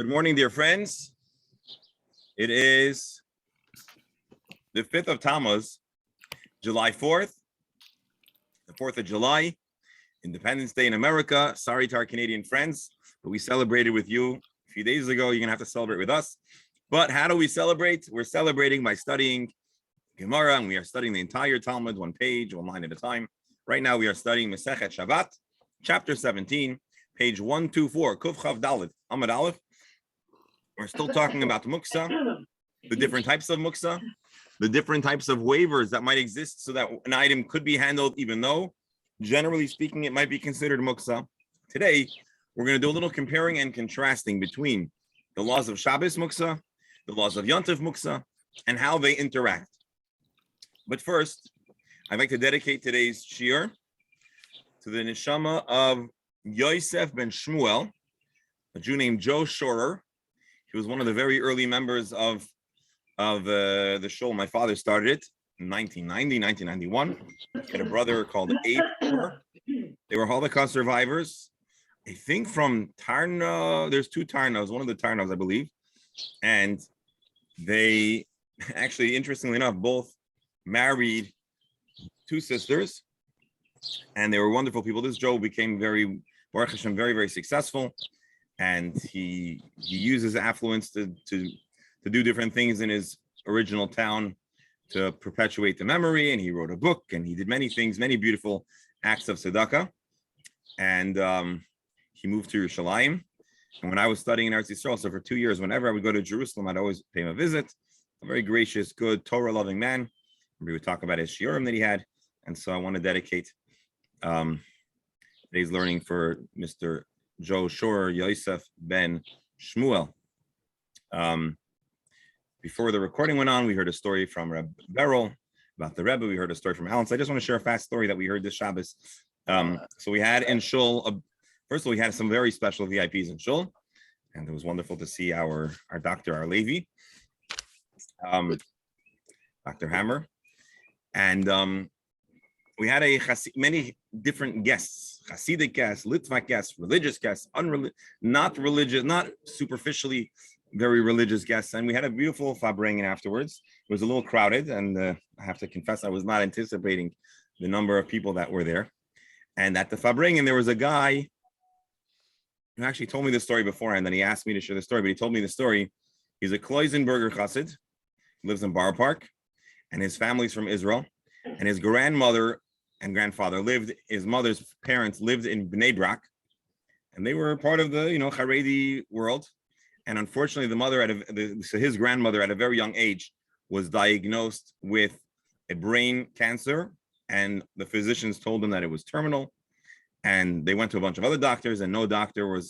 Good morning, dear friends. It is the 5th of Tammuz, July 4th, the 4th of July, Independence Day in America. Sorry to our Canadian friends, but we celebrated with you a few days ago. You're going to have to celebrate with us. But how do we celebrate? We're celebrating by studying Gemara, and we are studying the entire Talmud, one page, one line at a time. Right now, we are studying Masechet Shabbat, chapter 17, page 124, Kuf Chav Dalet, Amud Aleph. We're still talking about muksa, the different types of muksa, the different types of waivers that might exist so that an item could be handled, even though, generally speaking, it might be considered muksa. Today, we're going to do a little comparing and contrasting between the laws of Shabbos muksa, the laws of Yontif muksa, and how they interact. But first, I'd like to dedicate today's shiur to the neshama of Yosef ben Shmuel, a Jew named Joe Schorer. He was one of the very early members of the shul. My father started it in 1991. He had a brother called Abe. They were Holocaust survivors. I think from Tarna, there's two Tarnas, one of the Tarnas, I believe. And they actually, interestingly enough, both married two sisters. And they were wonderful people. This Joe became very, Baruch Hashem, very, very successful. And he uses affluence to do different things in his original town to perpetuate the memory. And he wrote a book, and he did many things, many beautiful acts of tzedakah. And he moved to Yerushalayim. And when I was studying in Eretz Yisrael, so for 2 years, whenever I would go to Jerusalem, I'd always pay him a visit. A very gracious, good, Torah-loving man. We would talk about his shiurim that he had. And so I want to dedicate today's learning for Mr. Joe Schorer, Yosef ben Shmuel. Before the recording went on, we heard a story from Reb Beryl about the Rebbe. We heard a story from Alan. So I just want to share a fast story that we heard this Shabbos. So we had in Shul, first of all, we had some very special VIPs in Shul, and it was wonderful to see our doctor, our Levi, Dr. Hammer, and we had many different guests, Hasidic guests, Litvak guests, religious guests, not religious, not superficially very religious guests. And we had a beautiful Farbrengen afterwards. It was a little crowded, and I have to confess, I was not anticipating the number of people that were there. And at the Farbrengen, there was a guy who actually told me the story beforehand, and he asked me to share the story, but he told me the story. He's a Kloisenberger Chassid, lives in Bar Park, and his family's from Israel. And his grandmother and grandfather his mother's parents lived in Bnei Brak, and they were part of the, Haredi world. And unfortunately, his grandmother at a very young age was diagnosed with a brain cancer, and the physicians told them that it was terminal. And they went to a bunch of other doctors, and no doctor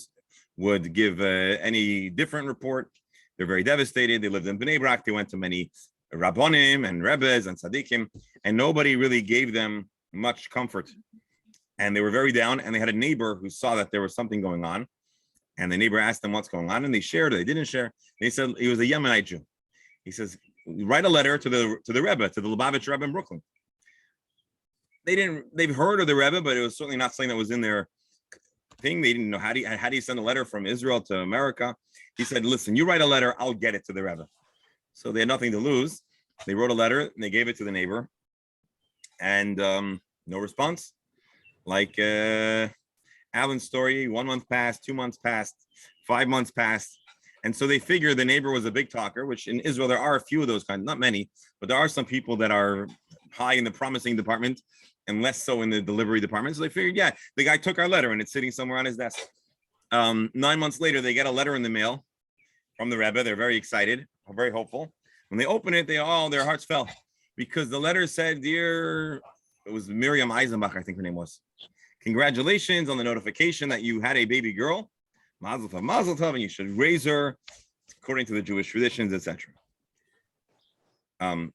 would give any different report. They're very devastated. They lived in Bnei Brak. They went to many Rabbonim and Rebbes and Tzaddikim, and nobody really gave them much comfort. And they were very down, and they had a neighbor who saw that there was something going on. And the neighbor asked them what's going on, and they shared or they didn't share. They said he was a Yemenite Jew. He says, write a letter to the Rebbe, to the Lubavitch Rebbe in Brooklyn. They've heard of the Rebbe, but it was certainly not something that was in their thing. They didn't know how do you send a letter from Israel to America. He said, listen, you write a letter, I'll get it to the Rebbe. So they had nothing to lose. They wrote a letter and they gave it to the neighbor, and no response. Like Alan's story, 1 month passed, 2 months passed, 5 months passed. And so they figured the neighbor was a big talker, which in Israel, there are a few of those kinds, not many, but there are some people that are high in the promising department and less so in the delivery department. So they figured, yeah, the guy took our letter and it's sitting somewhere on his desk. 9 months later, they get a letter in the mail from the Rebbe. They're very excited, very hopeful. When they open it, their hearts fell, because the letter said, it was Miriam Eisenbach, I think her name was. Congratulations on the notification that you had a baby girl. Mazel tov, and you should raise her according to the Jewish traditions, etc.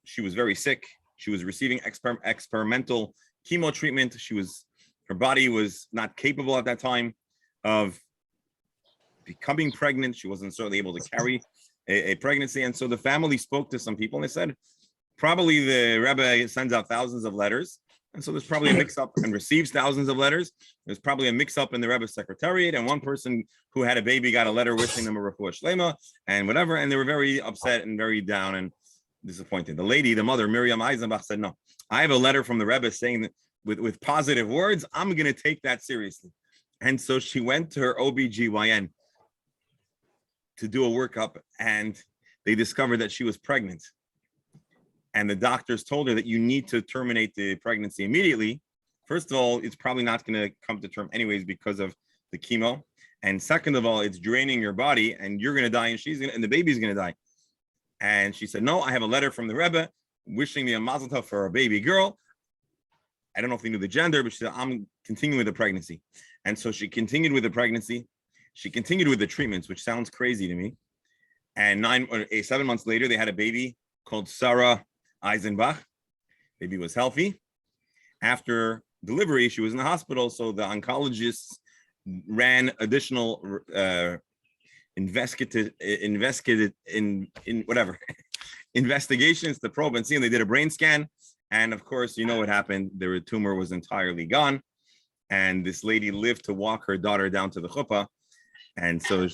She was very sick. She was receiving experimental chemo treatment. Her body was not capable at that time of becoming pregnant. She wasn't certainly able to carry a pregnancy. And so the family spoke to some people, and they said, probably the Rebbe sends out thousands of letters, And so there's probably a mix-up and receives thousands of letters. There's probably a mix-up in the Rebbe's secretariat, and one person who had a baby got a letter wishing them a refuah shlema and whatever, and they were very upset and very down and disappointed. The lady, the mother, Miriam Eisenbach, said, no, I have a letter from the Rebbe saying that with positive words, I'm going to take that seriously. And so she went to her OBGYN to do a workup, and they discovered that she was pregnant. And the doctors told her that you need to terminate the pregnancy immediately. First of all, it's probably not going to come to term anyways because of the chemo. And second of all, it's draining your body, and you're going to die, and the baby's going to die. And she said, no, I have a letter from the Rebbe wishing me a mazel tov for a baby girl. I don't know if they knew the gender, but she said, I'm continuing with the pregnancy. And so she continued with the pregnancy. She continued with the treatments, which sounds crazy to me. And 7 months later, they had a baby called Sarah Eisenbach. Baby was healthy. After delivery, she was in the hospital, so the oncologists ran additional investigations to probe and see, and they did a brain scan. And of course, you know what happened. The tumor was entirely gone. And this lady lived to walk her daughter down to the chuppah. And so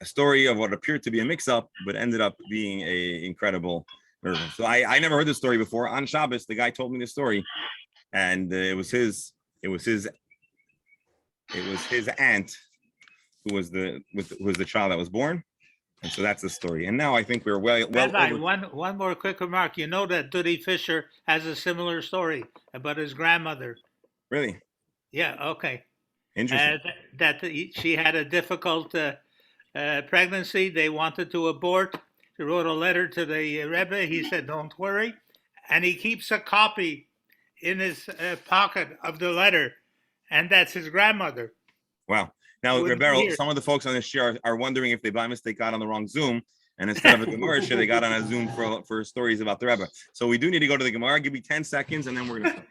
a story of what appeared to be a mix-up, but ended up being a incredible miracle. So I never heard this story before. On Shabbos, the guy told me this story, and it was his aunt who was the child that was born, and so that's the story. And now I think we're well Rabbi, over. one more quick remark. You know that Dudi Fisher has a similar story about his grandmother. Really? Yeah. Okay. Interesting. She had a difficult pregnancy. They wanted to abort. She wrote a letter to the Rebbe. He said, don't worry. And he keeps a copy in his pocket of the letter. And that's his grandmother. Wow. Now, Rebero, some of the folks on this show are wondering if they by mistake got on the wrong Zoom. And instead of a Gemara show, they got on a Zoom for stories about the Rebbe. So we do need to go to the Gemara. Give me 10 seconds, and then we're going to start.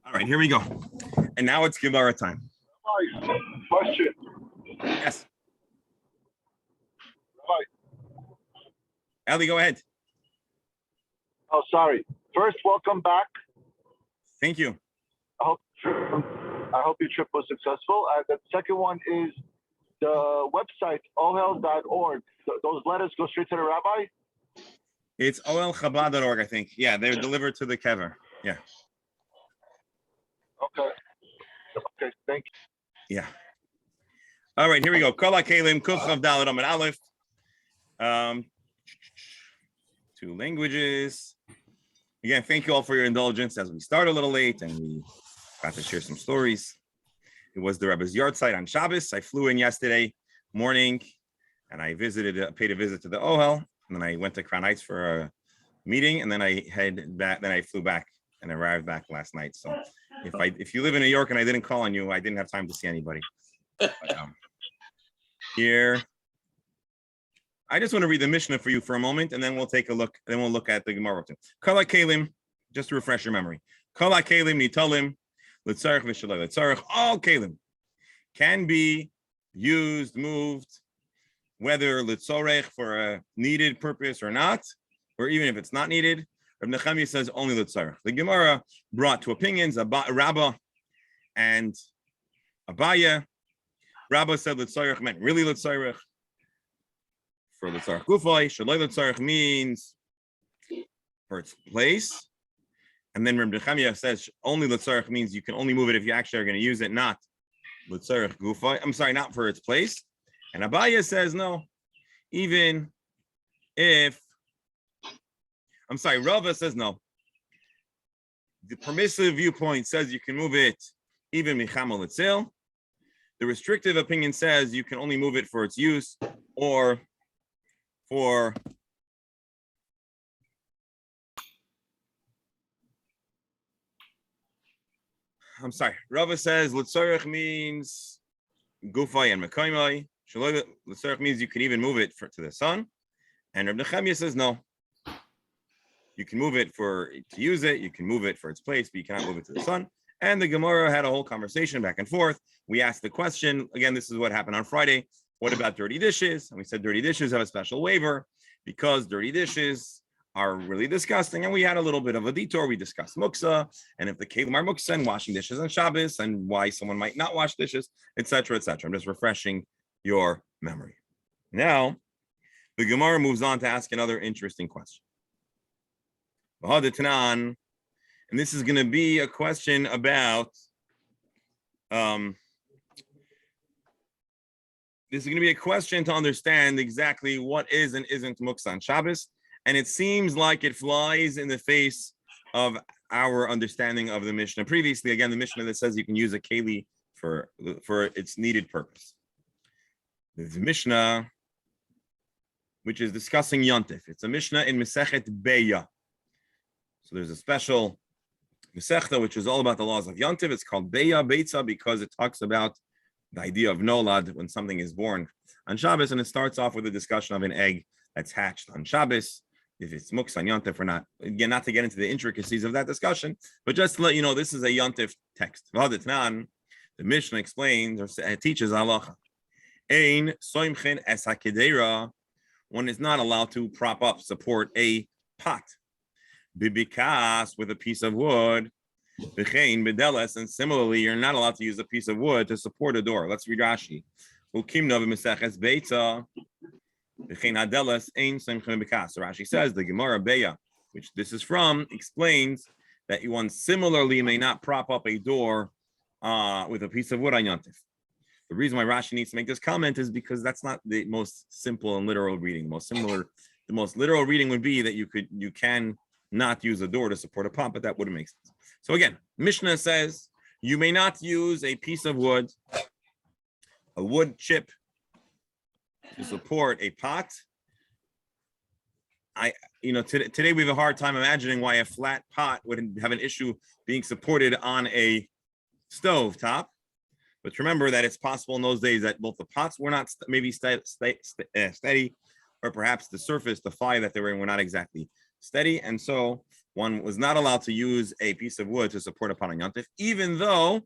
All right, here we go. And now it's Gemara time. Question. Yes. Right. Ali, go ahead. Oh, sorry. First, welcome back. Thank you. I hope your trip was successful. The second one is the website, ohel.org. Those letters go straight to the rabbi? It's olchabad.org, I think. Yeah, they're delivered to the kever. Yeah. Okay. Okay, thank you. Yeah. All right, here we go. Kol HaKelim, Kuchav Dalet Amud Aleph. 2 languages. Again, thank you all for your indulgence as we start a little late and we got to share some stories. It was the Rebbe's yortzeit on Shabbos. I flew in yesterday morning and I paid a visit to the Ohel, and then I went to Crown Heights for a meeting, and then I flew back and arrived back last night. So if you live in New York and I didn't call on you, I didn't have time to see anybody. But, here, I just want to read the Mishnah for you for a moment, and then we'll take a look. Then we'll look at the Gemara. Kol HaKelim, just to refresh your memory. Kol HaKelim nitalim l'tzarech v'shalei l'tzarech. All kelim can be used, moved, whether l'tzorech for a needed purpose or not, or even if it's not needed. Reb Nechemia says only l'tzarech. The Gemara brought 2 opinions: Rabbah and Abaya. Rabbah said l'tzarech meant really l'tzarech. For l'tzarech gufay, shalei l'tzarech means for its place. And then Reb Nechemia says only l'tzarech means you can only move it if you actually are going to use it, not l'tzarech gufay. I'm sorry, not for its place. And Abaya says no, even if, I'm sorry, Rava says no. The permissive viewpoint says you can move it even michama l'tzil. The restrictive opinion says you can only move it for its use or for I'm sorry. Rava says Litzorech means Gufay and Mekaimai. Litzorech means you can even move it to the sun. And Reb Nechemia says no. You can move it to use it. You can move it for its place, but you cannot move it to the sun. And the Gemara had a whole conversation back and forth. We asked the question, again, this is what happened on Friday. What about dirty dishes? And we said dirty dishes have a special waiver because dirty dishes are really disgusting. And we had a little bit of a detour. We discussed muksa and if the kelim are muksa and washing dishes on Shabbos and why someone might not wash dishes, etc., etc. I'm just refreshing your memory. Now, the Gemara moves on to ask another interesting question. And this is going to be a question about this is going to be a question to understand exactly what is and isn't muksa on Shabbos. And it seems like it flies in the face of our understanding of the Mishnah previously. Again, the Mishnah that says you can use a keli for its needed purpose. There's a Mishnah which is discussing Yontif. It's a Mishnah in Mesechet Beya. So there's a special Mesechta which is all about the laws of Yontif. It's called Beya Beitza because it talks about the idea of nolad when something is born on Shabbos, and it starts off with a discussion of an egg that's hatched on Shabbos, if it's muksa on Yontif or not. Again, not to get into the intricacies of that discussion, but just to let you know, this is a Yontif text. The Mishnah explains or teaches halacha. Ein soimchen es hakedera. One is not allowed to prop up, support a pot. Bibikas with a piece of wood. And similarly, you're not allowed to use a piece of wood to support a door. Let's read Rashi. So Rashi says the Gemara Beya, which this is from, explains that one similarly may not prop up a door with a piece of wood on Yontif. The reason why Rashi needs to make this comment is because that's not the most simple and literal reading. The most literal reading would be that you can not use a door to support a pot, but that wouldn't make sense. So again, Mishnah says you may not use a piece of wood, a wood chip to support a pot. Today we have a hard time imagining why a flat pot would have an issue being supported on a stove top. But remember that it's possible in those days that both the pots were not steady, or perhaps the surface, the fire that they were in, were not exactly steady, and so one was not allowed to use a piece of wood to support a pot on Yontif, even though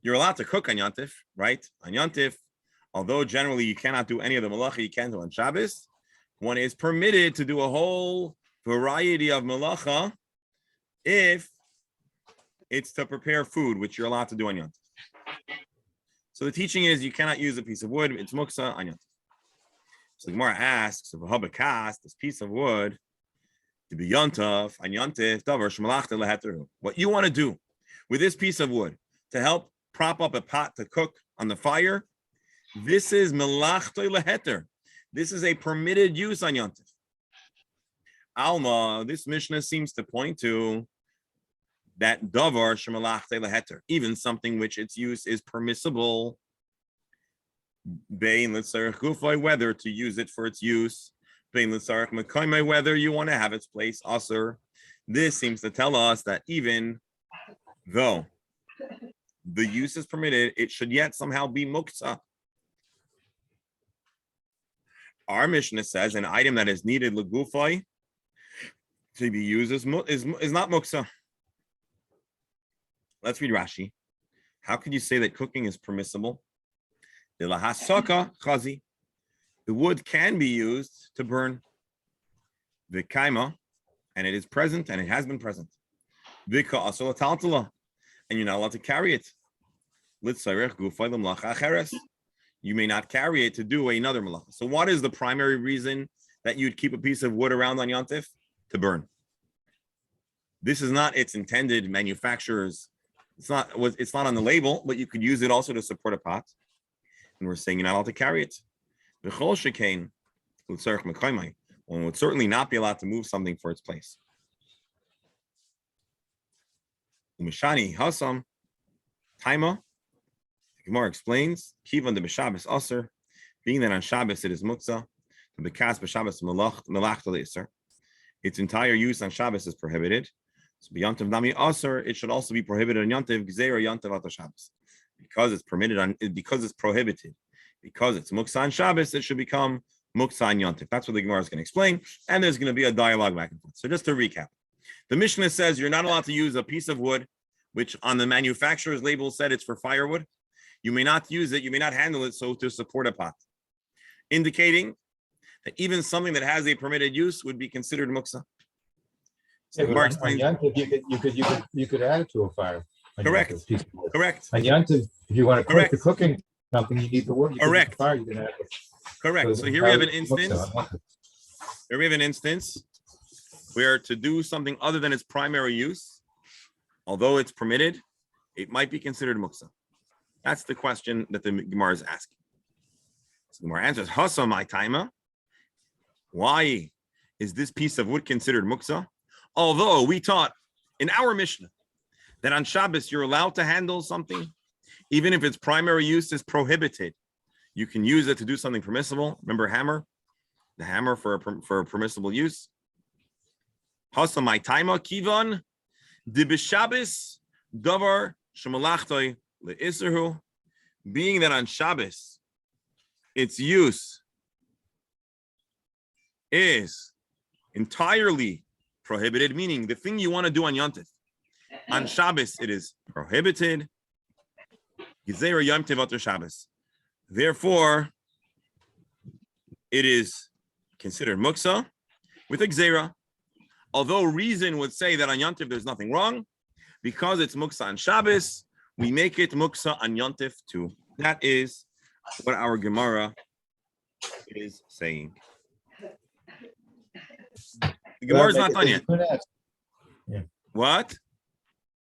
you're allowed to cook on Yontif, right? On Yontif, although generally you cannot do any of the malacha you can do on Shabbos, one is permitted to do a whole variety of malacha if it's to prepare food, which you're allowed to do on Yontif. So the teaching is you cannot use a piece of wood, it's muksa on Yontif. So the Gemara asks, this piece of wood, to be Yontov, and Yontif, davar shmalachta leheteru. What you want to do with this piece of wood to help prop up a pot to cook on the fire, this is melachta leheter. This is a permitted use on Yontif. Alma, this Mishnah seems to point to that davar shmalachta leheter, even something which its use is permissible. Bein l'tzarech gufay, whether to use it for its use. Whether you want to have its place asur. This seems to tell us that even though the use is permitted, it should yet somehow be muksa. Our Mishnah says an item that is needed legufai to be used is not muksa. Let's read Rashi. How could you say that cooking is permissible? The lahasaka chazi. The wood can be used to burn the kaima, and it is present, and it has been present. Vika asol taltala, and you're not allowed to carry it. Litzarech gufay lemlacha acheres. You may not carry it to do another malacha. So, what is the primary reason that you'd keep a piece of wood around on Yontif? To burn. This is not its intended manufacturer's. It's not on the label, but you could use it also to support a pot. And we're saying you're not allowed to carry it. One would certainly not be allowed to move something for its place. Umishani Hasam Taima. The Gemara explains, Kivan de Shabbos Aser, being that on Shabbos it is muksa, the Bekas b'Shabbos melachta le'Iser. Its entire use on Shabbos is prohibited. So Yantiv Nami Aser, it should also be prohibited on Yantiv Gzeira Yantiv Ata Shabbos. Because it's permitted on, because it's prohibited, because it's Muksa on Shabbos, it should become Muksa on Yantiv. That's what the Gemara is going to explain, and there's going to be a dialogue back and forth. So just to recap, the Mishnah says you're not allowed to use a piece of wood, which on the manufacturer's label said it's for firewood. You may not use it, you may not handle it so to support a pot, indicating that even something that has a permitted use would be considered Muksa. Yeah, Gemara but on explains. Yantiv, you could add it to a fire. On Correct. Yantiv, piece of wood. Correct. On Yantiv, if you want to cook Correct. the cooking something, you need the wood. You can Correct. use the fire, you can add it. Correct. So here we have an instance. Here we have an instance where to do something other than its primary use, although it's permitted, it might be considered muksa. That's the question that the Gemara is asking. So the Gemara answers, Hasa my taima. Why is this piece of wood considered muksa? Although we taught in our Mishnah that on Shabbos you're allowed to handle something, even if its primary use is prohibited. You can use it to do something permissible. Remember hammer? The hammer for a permissible use. Hasa my taima kivan di b'Shabbos davar shemalachtoi le'isruhu. Being that on Shabbos its use is entirely prohibited, meaning the thing you want to do on Yontif, on Shabbos it is prohibited. Gezeira Yom Tov Ater Shabbos. Therefore, it is considered muksa with a gzeira. Although reason would say that on Yontif there's nothing wrong, because it's muksa on Shabbos, we make it muksa on Yontif too. That is what our Gemara is saying. The Gemara is not done yet. Yeah. What?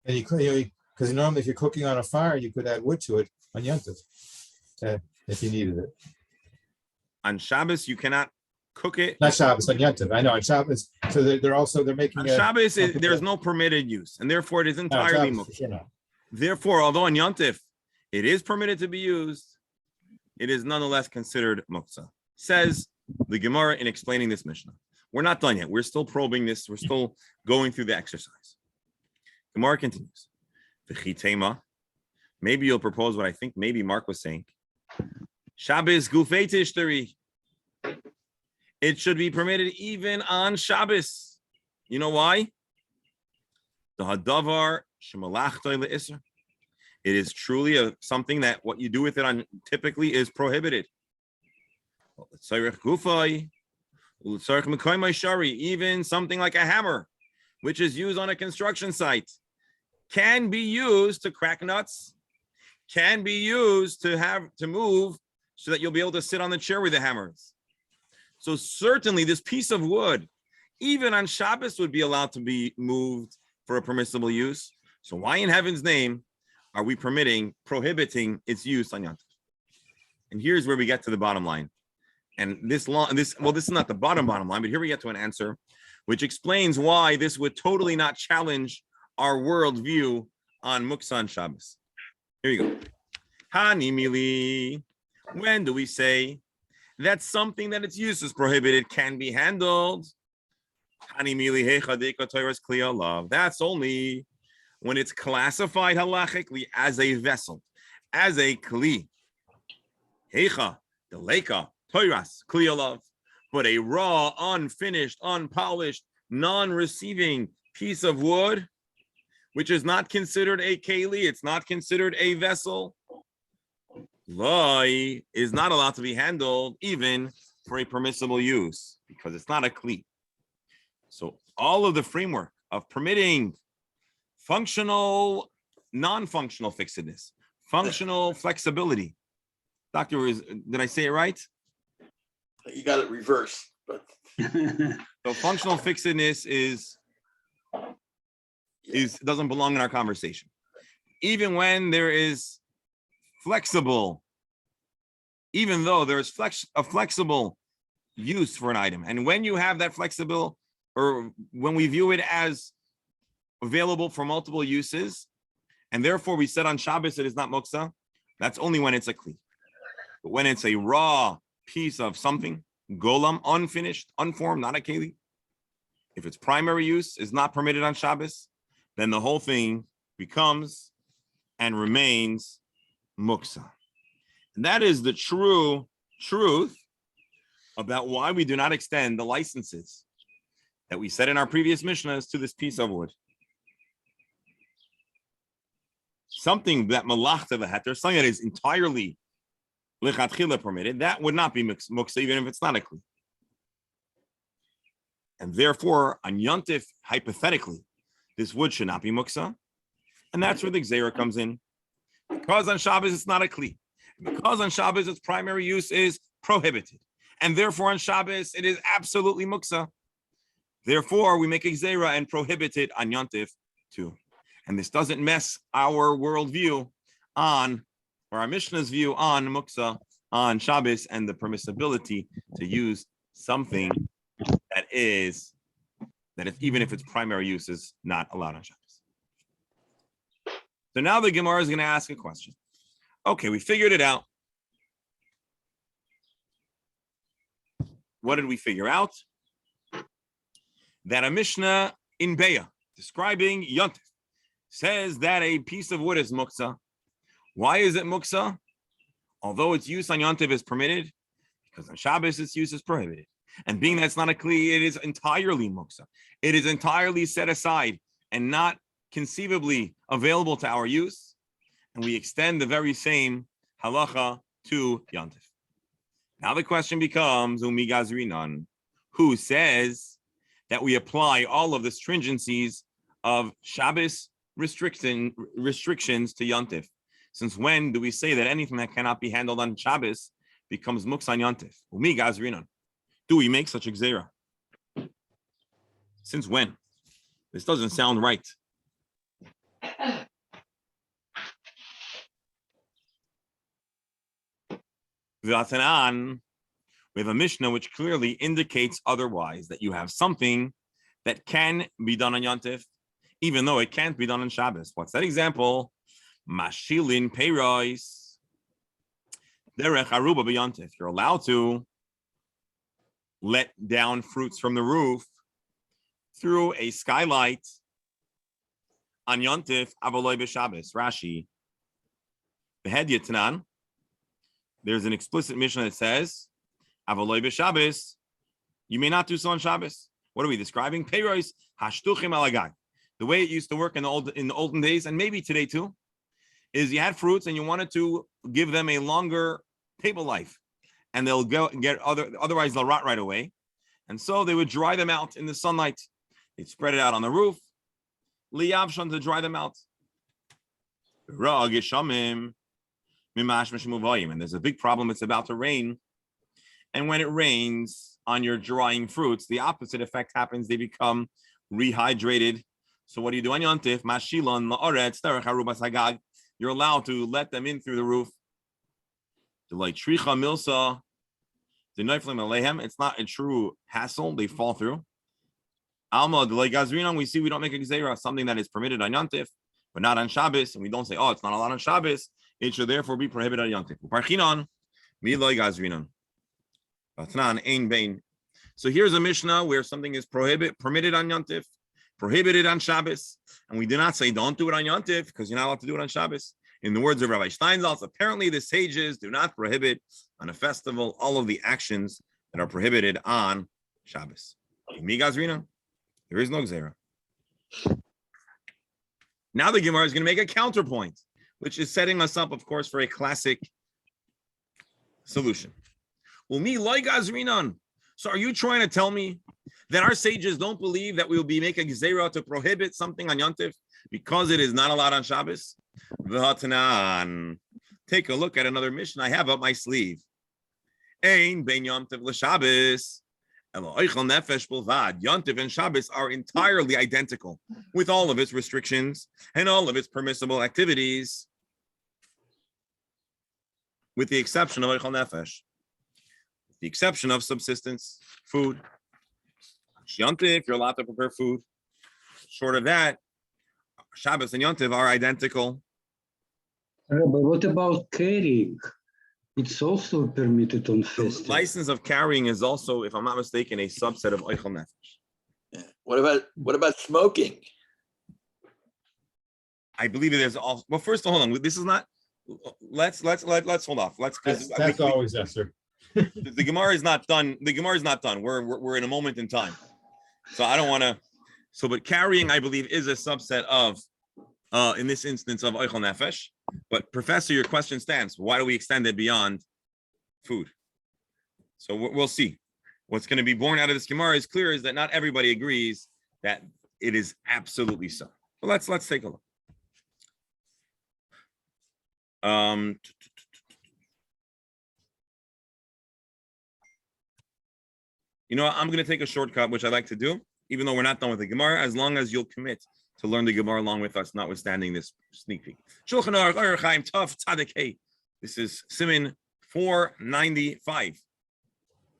And you could, because normally if you're cooking on a fire, you could add wood to it on Yantiv, if you needed it. On Shabbos, you cannot cook it. Not Shabbos, on Yantiv. I know on Shabbos. So they're making. On Shabbos, there's no permitted use, and therefore it is No, entirely Shabbos, muksa. sure not. Therefore, although on Yontif it is permitted to be used, it is nonetheless considered muksa. Says the Gemara in explaining this Mishnah. We're not done yet. We're still probing this. We're still going through the exercise. Gemara continues. V'chitema. Maybe you'll propose what I think maybe Mark was saying. Shabbos gufei tishtari. It should be permitted even on Shabbos. You know why? The hadavar shemalachtoi le'isr. It is truly something that what you do with it on typically is prohibited. Even something like a hammer, which is used on a construction site, can be used to crack nuts, can be used to move so that you'll be able to sit on the chair with the hammers. So certainly this piece of wood, even on Shabbos, would be allowed to be moved for a permissible use. So why in heaven's name are we prohibiting its use on Yom Tov? And here's where we get to the bottom line. And this is not the bottom line, but here we get to an answer which explains why this would totally not challenge our worldview on Muksa and Shabbos. Here you go. Hanimili. When do we say that something that its use is prohibited can be handled? Hanimili hechadeka toiras kli alav. That's only when it's classified halachically as a vessel, as a kli. Hecha, the leka, toiras kli alav. But a raw, unfinished, unpolished, non-receiving piece of wood, which is not considered a keli, it's not considered a vessel, loi is not allowed to be handled even for a permissible use because it's not a kli. So all of the framework of permitting functional, non-functional fixedness, functional flexibility. Doctor, did I say it right? You got it reversed, but So functional fixedness doesn't belong in our conversation. Even when there is flexible, even though there's a flexible use for an item, and when you have that flexible, or when we view it as available for multiple uses, and therefore we said on Shabbos it is not muksa, that's only when it's a kli. But when it's a raw piece of something, golam, unfinished, unformed, not a keli, if its primary use is not permitted on Shabbos, then the whole thing becomes and remains muksa. And that is the true truth about why we do not extend the licenses that we said in our previous Mishnahs to this piece of wood. Something that malachta v'heter, something that is entirely lichatchila permitted, that would not be muksa, even if it's not a kli. And therefore, on yontif, hypothetically, this wood should not be muksa, and that's where the gzeira comes in. Because on Shabbos it's not a kli, because on Shabbos its primary use is prohibited, and therefore on Shabbos it is absolutely muksa. Therefore, we make a gzeira and prohibit it on yontif too. And this doesn't mess our worldview on, or our Mishnah's view on muksa on Shabbos and the permissibility to use something that is even if its primary use is not allowed on Shabbos. So now the Gemara is going to ask a question. Okay, we figured it out. What did we figure out? That a Mishnah in Beya describing yontif says that a piece of wood is muksa. Why is it muksa? Although its use on yontif is permitted, because on Shabbos its use is prohibited. And being that it's not a kli, it is entirely muksa. It is entirely set aside and not conceivably available to our use. And we extend the very same halacha to yontif. Now the question becomes, Umi Gazrinan, who says that we apply all of the stringencies of Shabbos restrictions to yontif? Since when do we say that anything that cannot be handled on Shabbos becomes muksa on yontif? Umi Gazrinan. Do we make such a gzeira? Since when? This doesn't sound right. V'atanan, we have a Mishnah which clearly indicates otherwise, that you have something that can be done on yontif, even though it can't be done on Shabbos. What's that example? Mashilin peiros derech aruba b'yontif. You're allowed to let down fruits from the roof through a skylight on yontif avoloi b'Shabbos. Rashi, behed yitnan. There's an explicit Mishnah that says avoloi b'Shabbos. You may not do so on Shabbos. What are we describing? Peiros hashtuchim alagag. The way it used to work in the olden days, and maybe today too, is you had fruits and you wanted to give them a longer table life, and they'll otherwise they'll rot right away. And so they would dry them out in the sunlight. They'd spread it out on the roof, liyavshan, to dry them out. And there's a big problem. It's about to rain, and when it rains on your drying fruits, the opposite effect happens. They become rehydrated. So what do you do on yontif? Mashilon la'oretz derech arubas hagag. You're allowed to let them in through the roof. It's not a true hassle. They fall through. Alma, we see we don't make a gzeira, something that is permitted on yontif, but not on Shabbos. And we don't say, oh, it's not allowed on Shabbos. It should therefore be prohibited on yontif. So here's a Mishnah where something is permitted on yontif, prohibited on Shabbos, and we do not say don't do it on yontif because you're not allowed to do it on Shabbos. In the words of Rabbi Steinsaltz, apparently the sages do not prohibit on a festival all of the actions that are prohibited on Shabbos. There is no gzeira. Now the Gemara is going to make a counterpoint, which is setting us up, of course, for a classic solution. So are you trying to tell me that our sages don't believe that we will be making a gzeira to prohibit something on yontif because it is not allowed on Shabbos? Take a look at another Mishnah I have up my sleeve. Ein ben yontif l'Shabbos. Yontif and Shabbos are entirely identical with all of its restrictions and all of its permissible activities, with the exception of Eichel Nefesh, the exception of subsistence, food. Yontif, you're allowed to prepare food. Short of that, Shabbos and Yontif are identical. But what about carrying? It's also permitted on festival. The license of carrying is also, if I'm not mistaken, a subset of Eichel Nefesh. Yeah. What about smoking? I believe there's also, well, first hold on. This is not, let's hold off. That's always that, sir. The Gemara is not done. The Gemara is not done. We're in a moment in time. So I don't want to, but carrying, I believe, is a subset of, in this instance, of Eichel Nefesh. But Professor, your question stands. Why do we extend it beyond food? So we'll see. What's going to be born out of this Gemara is clear, is that not everybody agrees that it is absolutely so. But let's take a look. You know what? I'm going to take a shortcut, which I like to do, even though we're not done with the Gemara, as long as you'll commit to learn the Gemara along with us, notwithstanding this sneak peek. Shulchan Aruch Orach Chaim Tov Tzaddik Hey. This is Siman 495.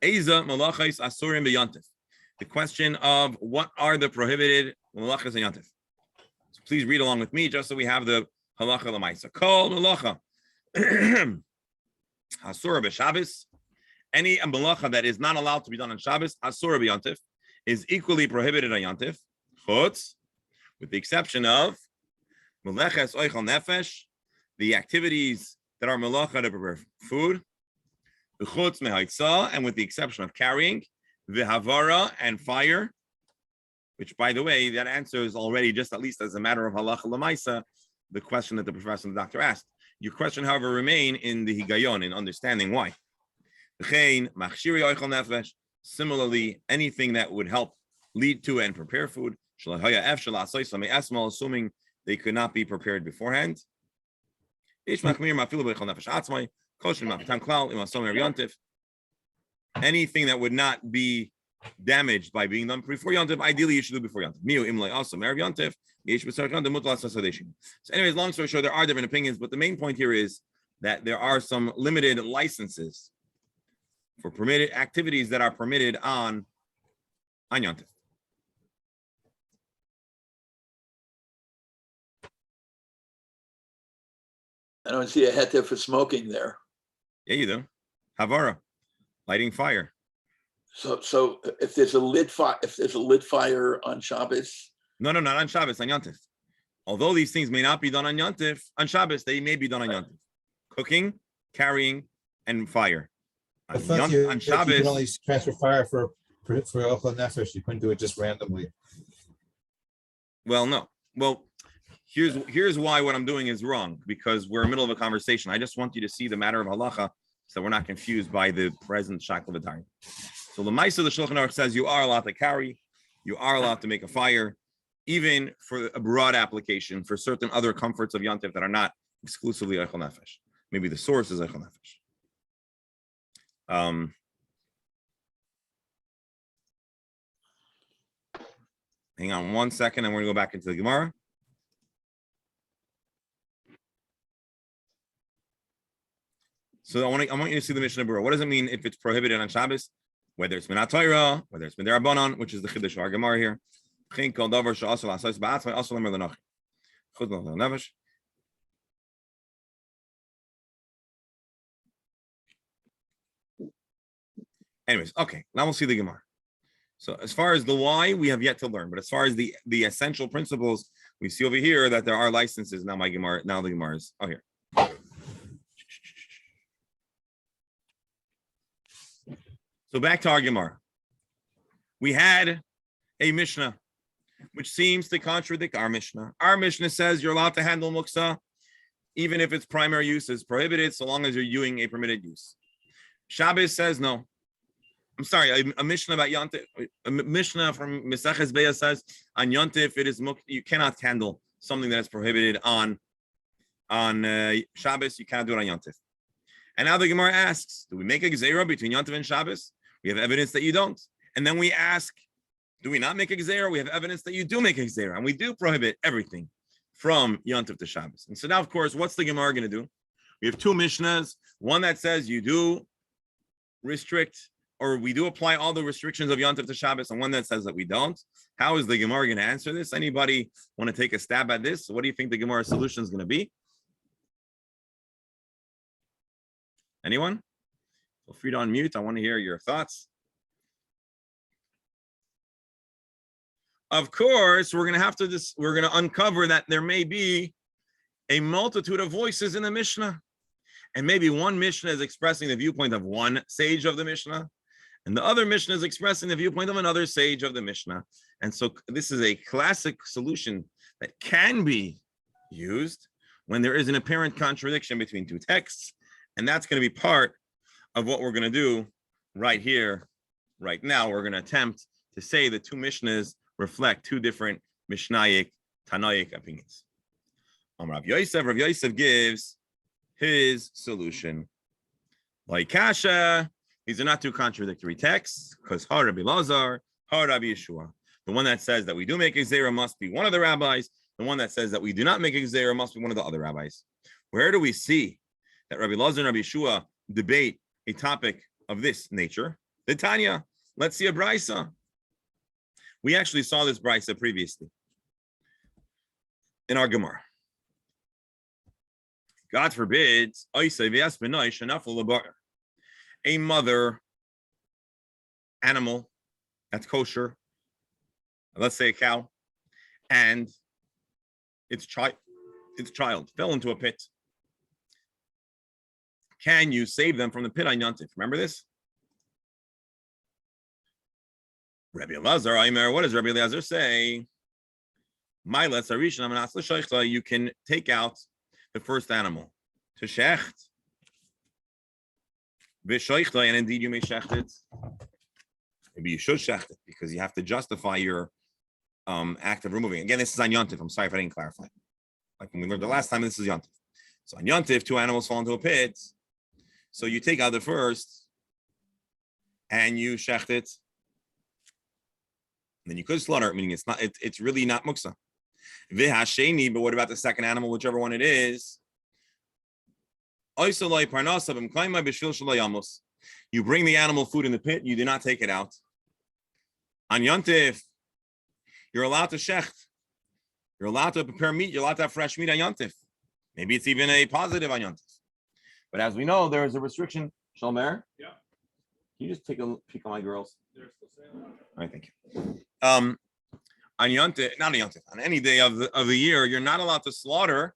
Eiza Malachos Asurim B'Yontif. The question of what are the prohibited Malachos and Yontif. So please read along with me, just so we have the Halacha L'Maisa. Kol Malacha Asura B'Shabbos. Any Malacha that is not allowed to be done on Shabbos, Asura B'Yontif, is equally prohibited on Yontif. Chutz, with the exception of Meleches Oichel Nefesh, the activities that are Malacha to prepare food. Chutz Mehaitza, and with the exception of carrying, V'Havara, and fire, which, by the way, that answers already, just at least as a matter of halacha l'maisa, the question that the professor and the doctor asked. Your question, however, remain in the higayon, in understanding why. Similarly, anything that would help lead to and prepare food, assuming they could not be prepared beforehand. Anything that would not be damaged by being done before Yontif, ideally you should do before Yontif. So anyways, long story short, there are different opinions, but the main point here is that there are some limited licenses for permitted activities that are permitted on Yontif. I don't see a heter for smoking there. Yeah, you do. Havara, lighting fire. So if there's a lit fire on Shabbos. No, not on Shabbos, on Yontif. Although these things may not be done on Yontif, on Shabbos, they may be done on Yontif. Cooking, carrying, and fire. I thought you could only transfer fire for Eichel Nefesh. You couldn't do it just randomly. Well, no. Well, here's why what I'm doing is wrong, because we're in the middle of a conversation. I just want you to see the matter of halacha so we're not confused by the present shakla. So the Maisa, the Shulchan Aruch says you are allowed to carry, you are allowed to make a fire, even for a broad application for certain other comforts of Yontif that are not exclusively Eichel Nefesh. Maybe the source is Eichel Nefesh. Hang on 1 second, and we're going to go back into the Gemara. So I want you to see the Mishnah Berurah. What does it mean if it's prohibited on Shabbos? Whether it's Minat Torah, whether it's Midirabanan, which is the Chiddush of our Gemara here. Anyways, okay, now we'll see the Gemara. So as far as the why, we have yet to learn. But as far as the essential principles, we see over here that there are licenses. Now the Gemara is, here. So back to our Gemara. We had a Mishnah, which seems to contradict our Mishnah. Our Mishnah says you're allowed to handle muksa, even if its primary use is prohibited, so long as you're doing a permitted use. Shabbos says no. I'm sorry, a Mishnah about Yontif, a Mishnah from Meseches Beya says on Yontif, you cannot handle something that is prohibited on Shabbos. You cannot do it on Yontif. And now the Gemara asks, do we make a gzeira between Yontif and Shabbos? We have evidence that you don't. And then we ask, do we not make a gzeira? We have evidence that you do make a gzeira, and we do prohibit everything from Yontif to Shabbos. And so now, of course, what's the Gemara going to do? We have two Mishnahs, one that says you do restrict, or we do apply all the restrictions of Yontif to Shabbos, and one that says that we don't. How is the Gemara going to answer this? Anybody want to take a stab at this? What do you think the Gemara solution is going to be? Anyone? Feel free to unmute. I want to hear your thoughts. Of course, we're going to uncover that there may be a multitude of voices in the Mishnah. And maybe one Mishnah is expressing the viewpoint of one sage of the Mishnah, and the other Mishnah is expressing the viewpoint of another sage of the Mishnah. And so this is a classic solution that can be used when there is an apparent contradiction between two texts. And that's going to be part of what we're going to do right here, right now. We're going to attempt to say the two Mishnahs reflect two different Mishnaic, Tanaic opinions. Rav Yosef gives his solution. Like Kasha, these are not two contradictory texts, because Har Rabbi Lazar, Har Rabbi Yeshua. The one that says that we do make a Gezerah must be one of the rabbis. The one that says that we do not make a Gezerah must be one of the other rabbis. Where do we see that Rabbi Lazar and Rabbi Yeshua debate a topic of this nature? The Tanya. Let's see a brisa. We actually saw this brisa previously in our Gemara. God forbid, a mother animal that's kosher, let's say a cow, and its child fell into a pit. Can you save them from the pit on Yontif? Remember this? Rabbi Elazar, what does Rabbi Elazar say? You can take out the first animal to shecht, and indeed you may shecht it. Maybe you should shecht it because you have to justify your act of removing. Again, this is on Yontif. I'm sorry if I didn't clarify. Like when we learned the last time, this is Yontif. So on Yontif, two animals fall into a pit. So you take out the first and you shecht it. And then you could slaughter it, meaning it's really not muksa. V'hasheni, but what about the second animal, whichever one it is? You bring the animal food in the pit, you do not take it out. On Yontif, you're allowed to shecht. You're allowed to prepare meat. You're allowed to have fresh meat on Yontif. Maybe it's even a positive on Yontif. But as we know, there is a restriction. Shalmer? Yeah. Can you just take a peek on my girls? All right, thank you. On Yontif, not on Yontif, on any day of the year, you're not allowed to slaughter.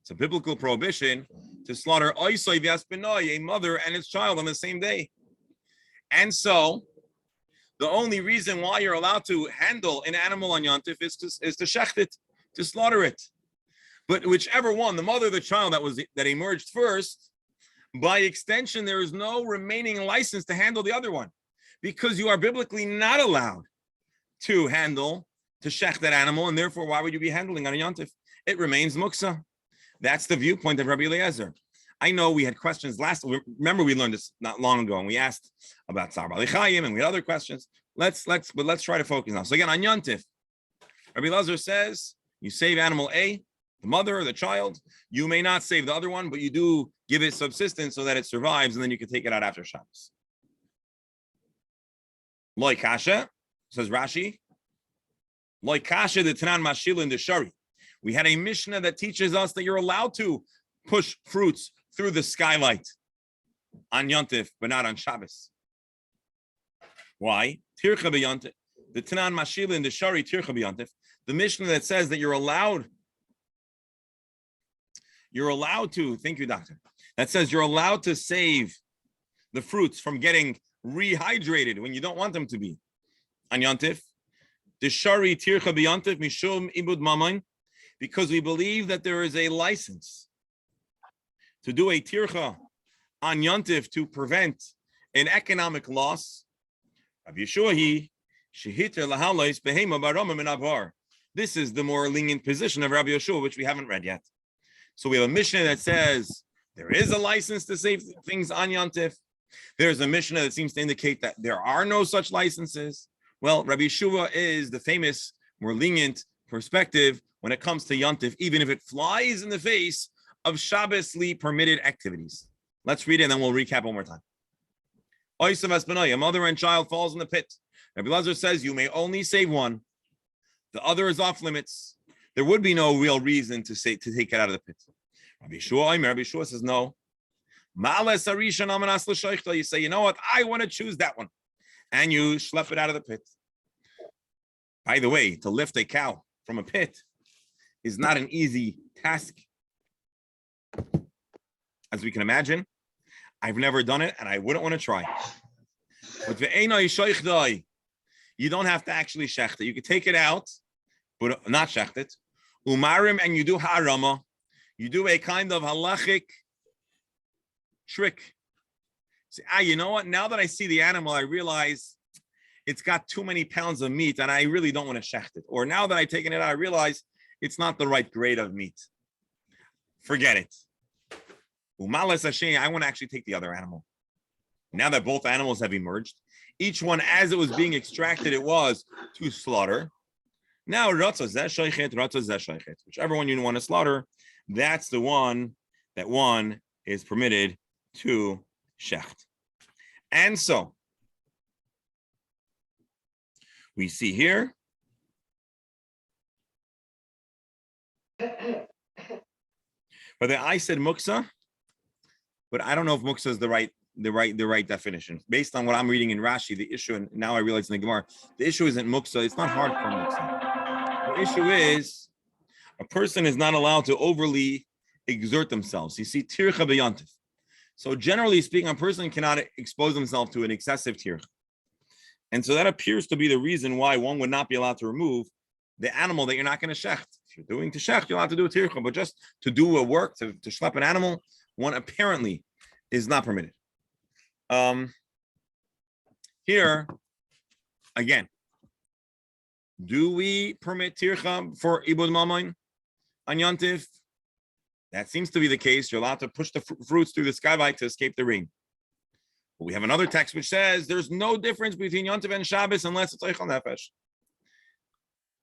It's a biblical prohibition to slaughter a mother and its child on the same day. And so, the only reason why you're allowed to handle an animal on Yontif is to shecht it, to slaughter it. But whichever one, the mother or the child that emerged first, by extension, there is no remaining license to handle the other one, because you are biblically not allowed to shecht that animal, and therefore, why would you be handling on a Yontif? It remains muksa. That's the viewpoint of Rabbi Eliezer. I know we had questions remember we learned this not long ago, and we asked about Tzar Bali Chayim, and we had other questions. Let's try to focus now. So again, on Yontif, Rabbi Eliezer says you save animal A, the mother or the child. You may not save the other one, but you do give it subsistence so that it survives, and then you can take it out after Shabbos. Loi kasha, says Rashi. Loi kasha the Tanan Mashil in the Shari. We had a Mishnah that teaches us that you're allowed to push fruits through the skylight on Yontif, but not on Shabbos. Why? Tircha b'Yontif. The Tanan Mashil in the Shari Tircha b'Yontif. The Mishnah that says that you're allowed to, thank you, doctor, that says you're allowed to save the fruits from getting rehydrated when you don't want them to be on Yontif. The Shari Tircha b'Yontif Mishum Ibud Mammon, because we believe that there is a license to do a tircha on Yontif to prevent an economic loss. This is the more lenient position of Rabbi Yeshua, which we haven't read yet. So we have a Mishnah that says there is a license to save things on Yontif. There's a Mishnah that seems to indicate that there are no such licenses. Well, Rabbi Yeshua is the famous, more lenient perspective when it comes to Yontif, even if it flies in the face of Shabbosly permitted activities. Let's read it and then we'll recap one more time. A mother and child falls in the pit. Rabbi Elazar says you may only save one. The other is off limits. There would be no real reason to take it out of the pit. Rabbi Yeshua says no. You say, you know what? I want to choose that one. And you schlep it out of the pit. By the way, to lift a cow from a pit is not an easy task. As we can imagine, I've never done it and I wouldn't want to try. But you don't have to actually shecht it. You could take it out, but not shecht it. Umarim, and you do harama. You do a kind of halachic trick. Say, you know what? Now that I see the animal, I realize it's got too many pounds of meat and I really don't want to shecht it. Or now that I've taken it out, I realize it's not the right grade of meat. Forget it. Umalas Hashem, I want to actually take the other animal. Now that both animals have emerged, each one as it was being extracted, it was to slaughter. Now, whichever one you want to slaughter, that's the one that one is permitted to shecht. And so, we see here, but I said muksa, but I don't know if muksa is the right definition. Based on what I'm reading in Rashi, the issue, and now I realize in the Gemara, the issue isn't muksa. It's not hardcore muksa. The issue is a person is not allowed to overly exert themselves. You see, tircha b'yantif. So generally speaking, a person cannot expose himself to an excessive tircha. And so that appears to be the reason why one would not be allowed to remove the animal that you're not going to shecht. If you're doing to shecht, you're allowed to do a tircha, but just to do a work, to schlep an animal, one apparently is not permitted. Here, again, do we permit tircha for ibud mamain on Yontif? That seems to be the case. You're allowed to push the fruits through the skylight to escape the rain. But we have another text which says there's no difference between Yontif and Shabbos unless it's Eichel Nefesh.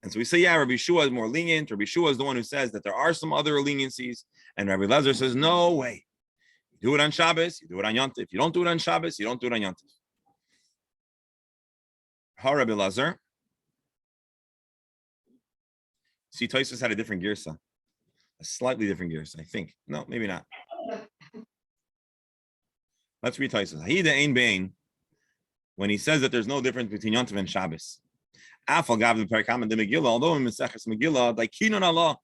And so we say, yeah, Rabbi Shua is more lenient. Rabbi Shua is the one who says that there are some other leniencies. And Rabbi Lezer says, no way. You do it on Shabbos, you do it on Yontif. You don't do it on Shabbos, you don't do it on Yontif. How Rabbi Lezer? See, Tosfos had a different girsa. A slightly different girsa, I think. No, maybe not. Let's read Tosfos. Ha'ida ein bein, when he says that there's no difference between Yontif and Shabbos. Afal gav the perikam and the Megillah, although in Maseches Megillah, like kinon Allah,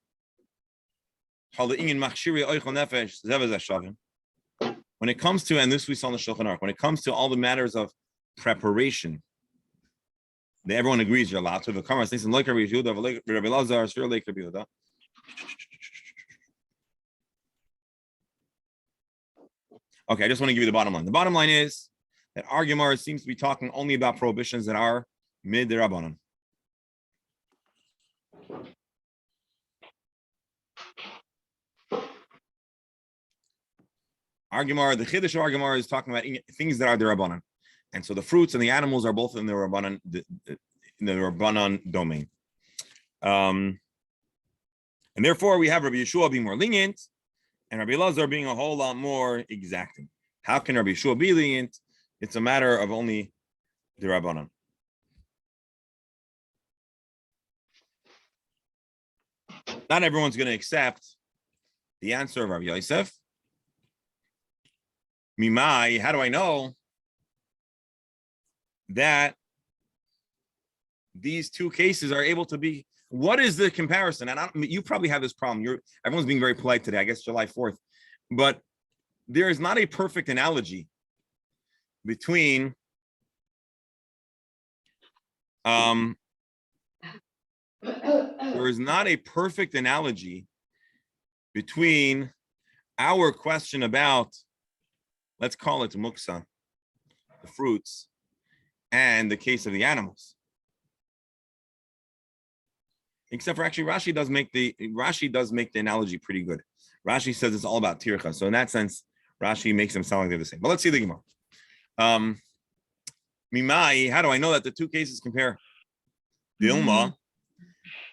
hala'ingin machshiri oichel nefesh zevaz hashavim. When it comes to, and this we saw in the Shulchan Aruch, when it comes to all the matters of preparation, everyone agrees you're allowed to. The Kamar says, like Rabbi Yehuda, like Rabbi Lazar, sure like Rabbi Yehuda. Okay, I just want to give you the bottom line. The bottom line is that our Gemara seems to be talking only about prohibitions that are mid-rabbanan. Our Gemara, the Chiddush of our Gemara is talking about things that are the Rabbanan. And so the fruits and the animals are both in the Rabbanan domain. And therefore we have Rabbi Yeshua being more lenient and Rabbi Lazar being a whole lot more exacting. How can Rabbi Yeshua be lenient? It's a matter of only the Rabbanan. Not everyone's going to accept the answer of Rabbi Yosef. Mimai, how do I know that these two cases are able to be? What is the comparison? And you probably have this problem. Everyone's being very polite today. I guess July 4th, but there is not a perfect analogy between there is not a perfect analogy between our question about, let's call it muksa, the fruits, and the case of the animals. Except for actually Rashi does make the analogy pretty good. Rashi says it's all about tircha. So in that sense, Rashi makes them sound like they're the same. But let's see the Gemara. Mimai, how do I know that the two cases compare? Dilma,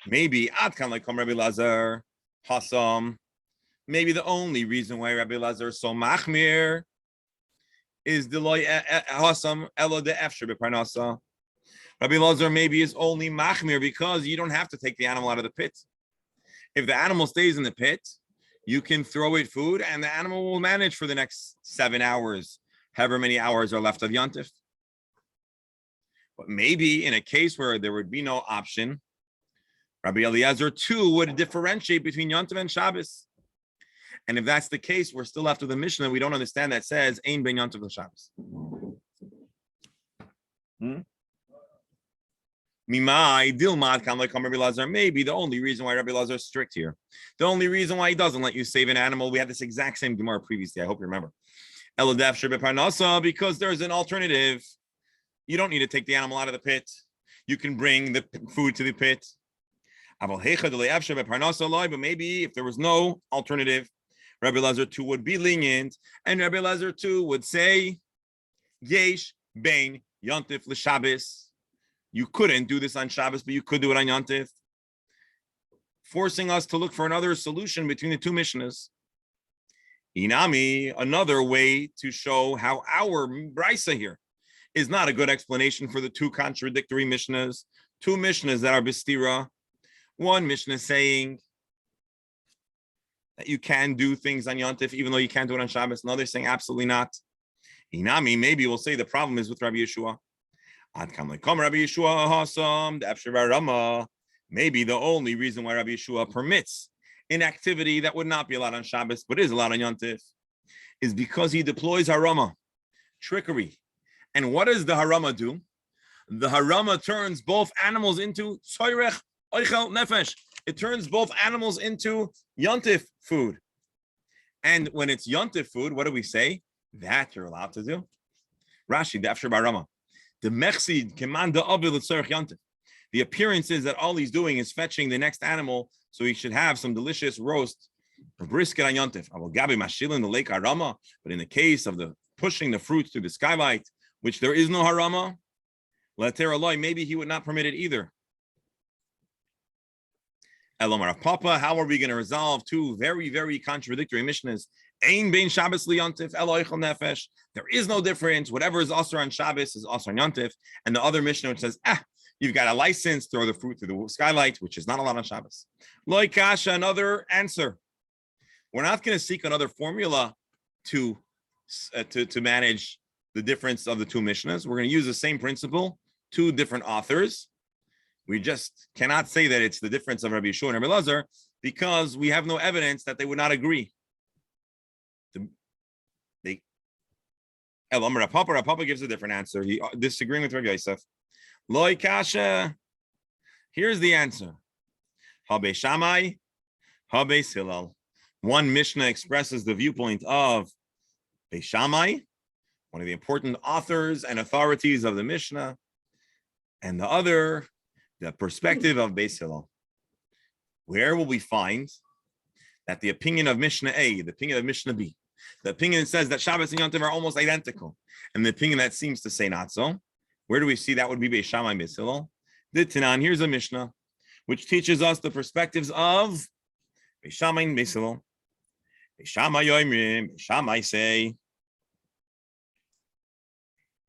maybe Adkan like Rabbi Lazar, Hasam. Maybe the only reason why Rabbi Lazar is so machmir is the loy Hasam elo de efshir b'parnasa. Rabbi Lazar maybe is only machmir because you don't have to take the animal out of the pit. If the animal stays in the pit, you can throw it food and the animal will manage for the next 7 hours, however many hours are left of Yontif. But maybe in a case where there would be no option, Rabbi Eliezer too would differentiate between Yontif and Shabbos. And if that's the case, we're still left with a Mishnah we don't understand that says Ein Ben Yontif L'Shabbos. Mimai Dilmad Kam Lekam Rabbi Lazar. Maybe the only reason why Rabbi Lazar is strict here, the only reason why he doesn't let you save an animal. We had this exact same Gemara previously. I hope you remember. Eladaf Shebe Parnasa, because there's an alternative. You don't need to take the animal out of the pit. You can bring the food to the pit. But maybe if there was no alternative, Rabbi Lazar too would be lenient, and Rabbi Lazar too would say, Yesh Bein Yontif L'Shabbos. You couldn't do this on Shabbos, but you could do it on Yontif, forcing us to look for another solution between the two Mishnahs. Inami, another way to show how our Brisa here is not a good explanation for the two contradictory Mishnahs, two Mishnahs that are Bistira. One Mishnah saying that you can do things on Yontif even though you can't do it on Shabbos. Another saying absolutely not. Inami, maybe we'll say the problem is with Rabbi Yeshua. Maybe the only reason why Rabbi Yeshua permits an activity that would not be allowed on Shabbos but is allowed on Yontif is because he deploys harama, trickery. And what does the harama do? The harama turns both animals into tzoyrech oichel nefesh. It turns both animals into Yontif food. And when it's Yontif food, what do we say? That you're allowed to do. Rashi, the Afshir Barama. The mechsid kemanda avil tzorech Yontif. The appearance is that all he's doing is fetching the next animal, so he should have some delicious roast or brisket on Yontif. Gabi mashil in the lake harama. But in the case of the pushing the fruits through the skylight, which there is no harama, later aloi, maybe he would not permit it either. Elomar Papa, how are we going to resolve two very, very contradictory Mishnahs? Ein bein Shabbos liyontif elo oichel nefesh. There is no difference. Whatever is asur on Shabbos is asur on Yontif. And the other Mishnah which says, you've got a license, throw the fruit through the skylight, which is not allowed on Shabbos. Loi kasha, another answer. We're not going to seek another formula to manage the difference of the two Mishnahs. We're going to use the same principle, two different authors. We just cannot say that it's the difference of Rabbi Yeshua and Rabbi Lazar because we have no evidence that they would not agree. Papa gives a different answer. He disagreeing with Rabbi Yosef. Loi kasha. Here's the answer. Habe Shammai, Habe Hillel. One Mishnah expresses the viewpoint of Beis Shammai, one of the important authors and authorities of the Mishnah, and the other, the perspective of Beis Hillel. Where will we find that the opinion of Mishnah A, the opinion of Mishnah B, the opinion that says that Shabbos and Yontif are almost identical, and the opinion that seems to say not so? Where do we see that would be Beis Shammai and Beis Hillel? The Tanan, here's a Mishnah which teaches us the perspectives of Beis Shammai and Beis Hillel. Beis Shammai yoimrim, Beis Shammai say,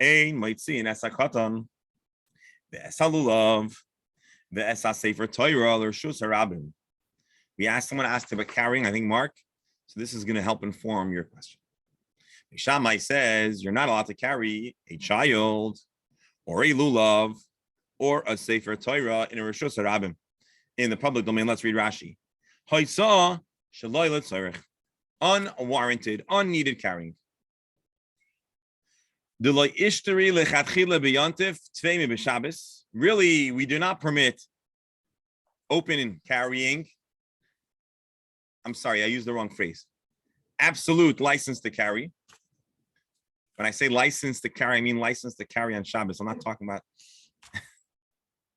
Ein moitzin es hakatan, ve'es halulav, ve'es hasefer Torah l'reshus harabim. Someone asked about carrying, I think Mark. So this is going to help inform your question. Shammai says you're not allowed to carry a child or a lulav or a sefer Torah in a reshus harabim in the public domain. Let's read Rashi. Haisa shaloi letzorech, unwarranted, unneeded carrying. Really, we do not permit open carrying. I'm sorry, I used the wrong phrase. Absolute license to carry. When I say license to carry, I mean license to carry on Shabbos. I'm not talking about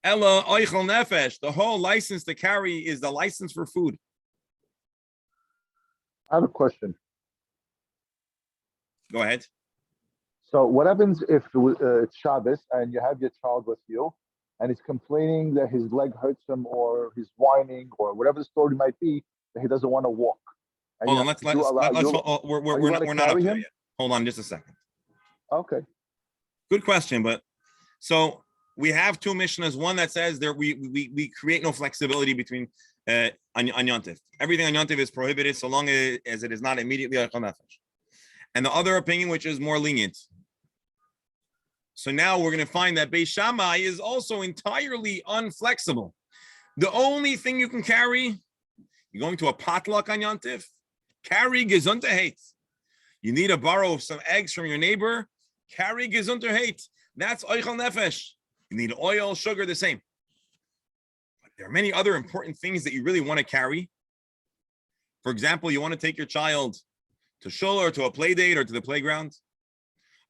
Ella oichel nefesh. The whole license to carry is the license for food. I have a question. Go ahead. So what happens if it's Shabbos and you have your child with you and he's complaining that his leg hurts him or he's whining or whatever the story might be, that he doesn't want to walk? And Hold on, we're not up there yet. Hold on just a second. Okay. Good question, but so we have two Mishnahs, one that says there we create no flexibility between on Yontif. Everything on Yontif is prohibited so long as it is not immediately oichel nefesh. And the other opinion, which is more lenient. So now we're going to find that Beis Shammai is also entirely unflexible. The only thing you can carry, you're going to a potluck on Yontif, Carry Gesundheit. You need to borrow some eggs from your neighbor. Carry Gesundheit. That's Oichel Nefesh. You need oil, sugar, the same. But there are many other important things that you really want to carry. For example, you want to take your child to shul or to a play date or to the playground.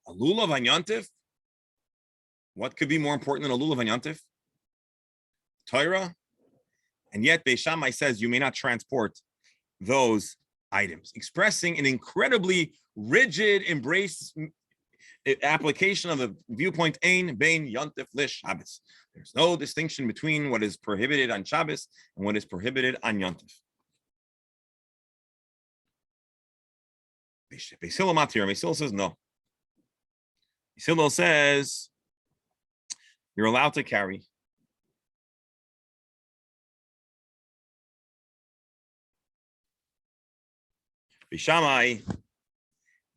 A lulav hanyantif. What could be more important than a lulav hanyantif? Torah. And yet Beis Shammai says you may not transport those items, expressing an incredibly rigid embrace application of the viewpoint ein bein yontif lish Shabbos. There's no distinction between what is prohibited on Shabbos and what is prohibited on yontif. Beis Hillel matir. Beis Hillel says no. Beis Hillel says you're allowed to carry. Beis Shammai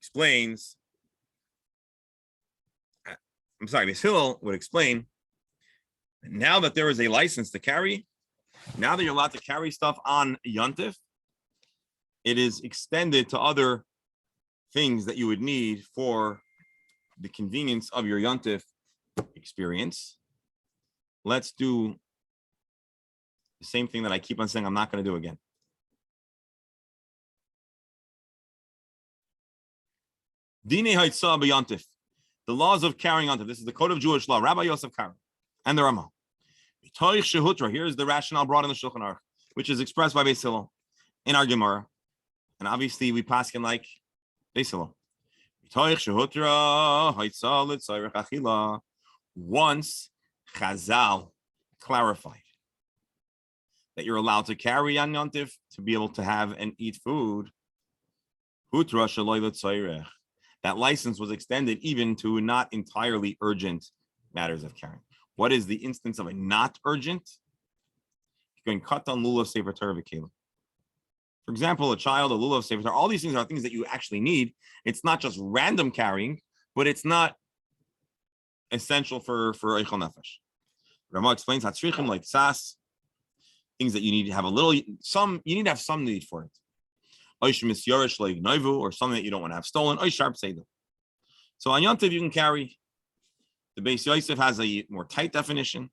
explains. Beis Hillel would explain that now that there is a license to carry, now that you're allowed to carry stuff on yontif, it is extended to other things that you would need for the convenience of your yontif experience. Let's do the same thing that I keep on saying I'm not going to do again. Dinei haitzah b'yontif. The laws of carrying yontif. This is the code of Jewish law. Rabbi Yosef Karo and the Rama. Here's the rationale brought in the Shulchan Aruch, which is expressed by Beis Hillel in our Gemara. And obviously we paskin like Beis Hillel. Once Chazal clarified that you're allowed to carry on yontif to be able to have and eat food, that license was extended even to not entirely urgent matters of carrying. What is the instance of a not urgent? You can cut on lulav sefer Torah v'kelim. For example, a child, a lulav sefer Torah. All these things are things that you actually need. It's not just random carrying, but it's not essential for eichel nefesh. Rama explains hatzrichim like sas, things that you need to have some. You need to have some need for it. Or something that you don't want to have stolen. So on Yontiv you can carry. The Beis Yosef has a more tight definition.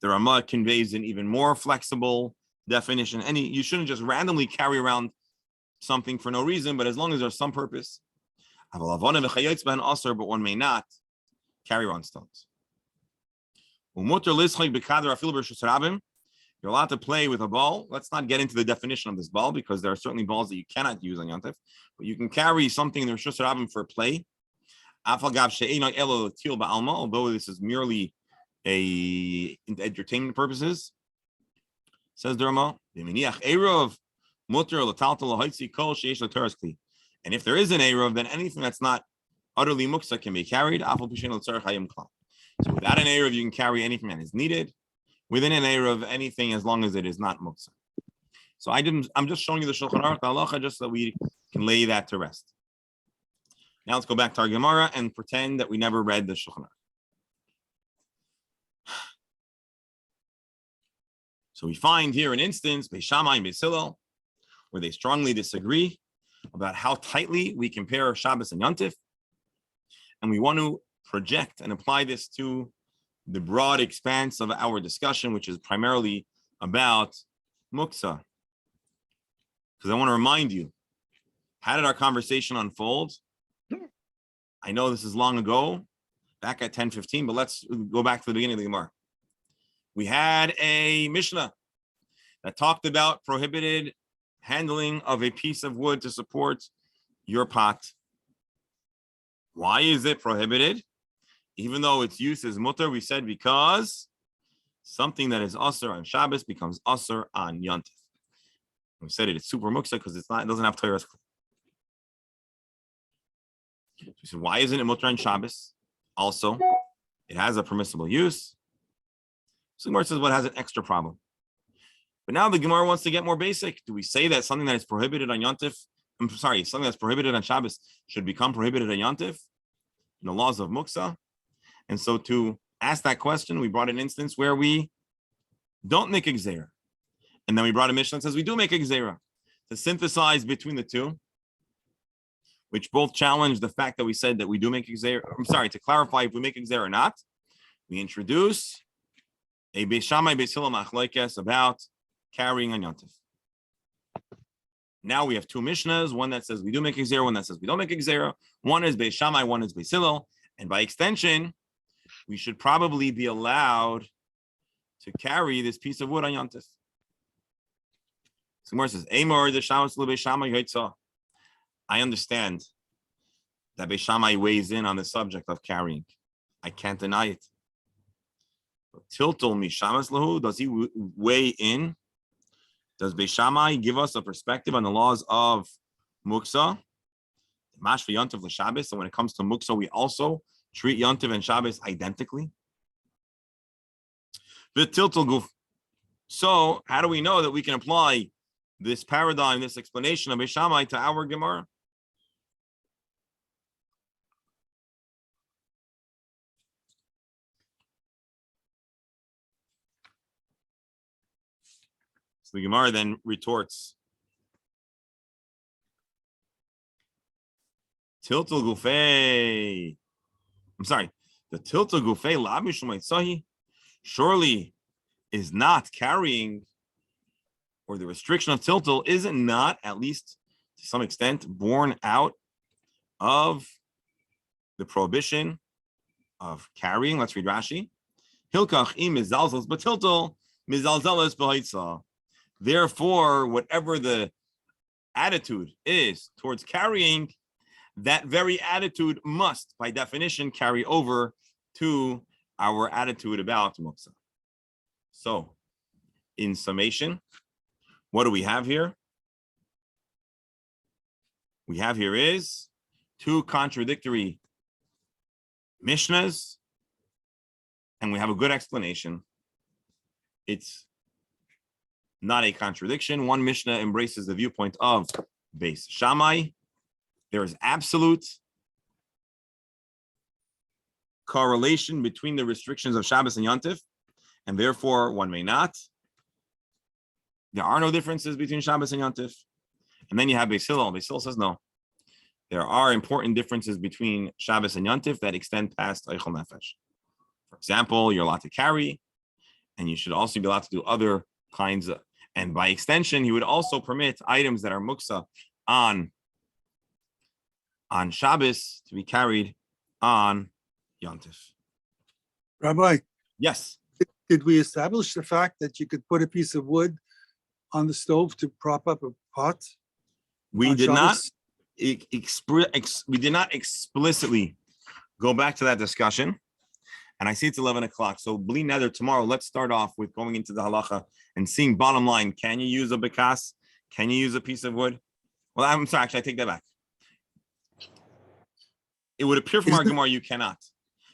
The Ramah conveys an even more flexible definition. You shouldn't just randomly carry around something for no reason, but as long as there's some purpose. But one may not carry around stones. You're allowed to play with a ball. Let's not get into the definition of this ball because there are certainly balls that you cannot use on Yontif, but you can carry something in the Rosh Hashanah for play. Although this is merely entertainment purposes, says the Rama. And if there is an Eruv, then anything that's not utterly muksa can be carried. So without an Eruv, you can carry anything that is needed. Within an Eruv, anything as long as it is not muksa. So I'm just showing you the Shulchan Aruch halacha just so we can lay that to rest. Now let's go back to our Gemara and pretend that we never read the Shulchan Aruch. So we find here an instance, Beis Shammai and Beis Hillel, where they strongly disagree about how tightly we compare Shabbos and Yontif. And we want to project and apply this to the broad expanse of our discussion, which is primarily about muksa. Because I want to remind you, how did our conversation unfold? I know this is long ago, back at 10:15, but let's go back to the beginning of the Gemara. We had a Mishnah that talked about prohibited handling of a piece of wood to support your pot. Why is it prohibited? Even though its use is mutter, we said because something that is asur on Shabbos becomes asur on Yontif. We said it's super muksa because it doesn't have Torah's. We said, why isn't it mutter on Shabbos? Also, it has a permissible use. So the Gemara says, what has an extra problem? But now the Gemara wants to get more basic. Do we say that something that is prohibited on Yontif, something that's prohibited on Shabbos should become prohibited on Yontif in the laws of muksa? And so to ask that question, we brought an instance where we don't make a gzeira. And then we brought a Mishnah that says we do make a gzeira. to synthesize between the two, which both challenge the fact that we said that we do make Xer. I'm sorry, to clarify if we make Xer or not, we introduce a Beis Shammai Beis Hillel machlokes about carrying on Yontif. Now we have two Mishnahs, one that says we do make Xer, one that says we don't make Xer. One is Beis Shammai, one is Beis Hillel. And by extension, we should probably be allowed to carry this piece of wood on Yontif. So Gemara says, Amor the Shabbos Beis Shammai yortzeit. I understand that Beis Shammai weighs in on the subject of carrying. I can't deny it. But Tiltul mishamas lahu, does he weigh in? Does Beis Shammai give us a perspective on the laws of Muksa? Mash for Yontiv l'Shabbos. So when it comes to Muksa, we also treat Yontiv and Shabbos identically. Tiltul guf. So how do we know that we can apply this paradigm, this explanation of Beis Shammai to our Gemara? So the Gemara then retorts, Tiltul gufei. I'm sorry, the Tiltul gufei la'amishum sahi surely is not carrying, or the restriction of Tiltul isn't not, at least to some extent, born out of the prohibition of carrying. Let's read Rashi. Hilkach im mizalzels, but Tiltul mizalzeles b'haitza. Therefore, whatever the attitude is towards carrying, that very attitude must, by definition, carry over to our attitude about muksa. So, in summation, what do we have here? We have here is two contradictory Mishnahs, and we have a good explanation. It's not a contradiction. One Mishnah embraces the viewpoint of Beis Shammai. There is absolute correlation between the restrictions of Shabbos and Yontif, and therefore one may not. There are no differences between Shabbos and Yontif. And then you have Beis Hillel. Beis Hillel says no. There are important differences between Shabbos and Yontif that extend past Eichel Nefesh. For example, you're allowed to carry, and you should also be allowed to do other kinds of, and by extension, he would also permit items that are muksa on Shabbos to be carried on Yontif. Rabbi, Yes. did we establish the fact that you could put a piece of wood on the stove to prop up a pot? We on did not Shabbos? we did not explicitly go back to that discussion. And I see it's 11 o'clock. So bli neder, tomorrow, let's start off with going into the halacha and seeing bottom line. Can you use a bekas? Can you use a piece of wood? Well, I'm sorry, actually, I take that back. It would appear from our Gemara you cannot.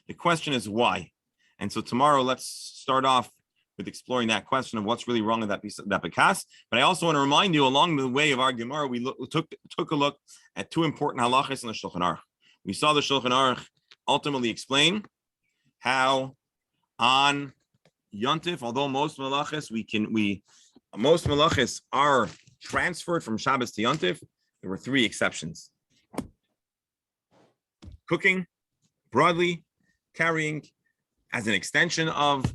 The question is why. And so tomorrow, let's start off with exploring that question of what's really wrong with that piece of that bekas. But I also want to remind you, along the way of our Gemara, we took a look at two important halachas in the Shulchan Aruch. We saw the Shulchan Aruch ultimately explain how on Yontif, although most malachas are transferred from Shabbos to Yontif, there were three exceptions: cooking, broadly, carrying as an extension of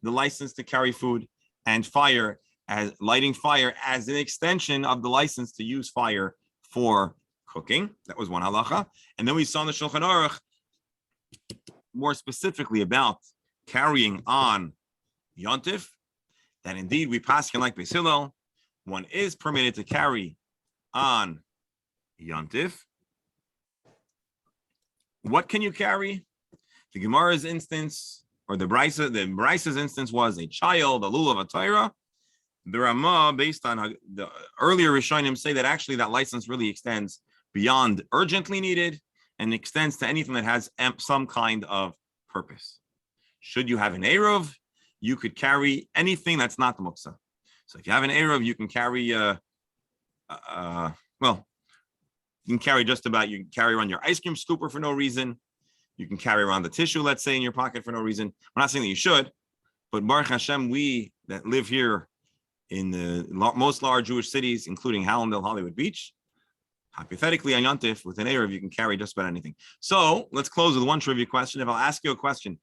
the license to carry food, and fire, as lighting fire as an extension of the license to use fire for cooking. That was one halacha. And then we saw in the Shulchan Aruch more specifically about carrying on Yontif, that indeed we paskin like Beis Hillel, one is permitted to carry on Yontif. What can you carry? The Gemara's instance, or the Braisa's instance, was a child, a lulav, a Torah. The Ramah, based on the earlier Rishonim, say that actually that license really extends beyond urgently needed and extends to anything that has some kind of purpose. Should you have an Eruv, you could carry anything that's not the Muksa. So if you have an Eruv, you can carry, you can carry just about, you can carry around your ice cream scooper for no reason. You can carry around the tissue, let's say, in your pocket for no reason. We're not saying that you should, but Baruch Hashem, we that live here in the most large Jewish cities, including Hallandale, Hollywood Beach. Hypothetically, on Yontif, with an Erev, you can carry just about anything. So let's close with one trivia question. If I'll ask you a question,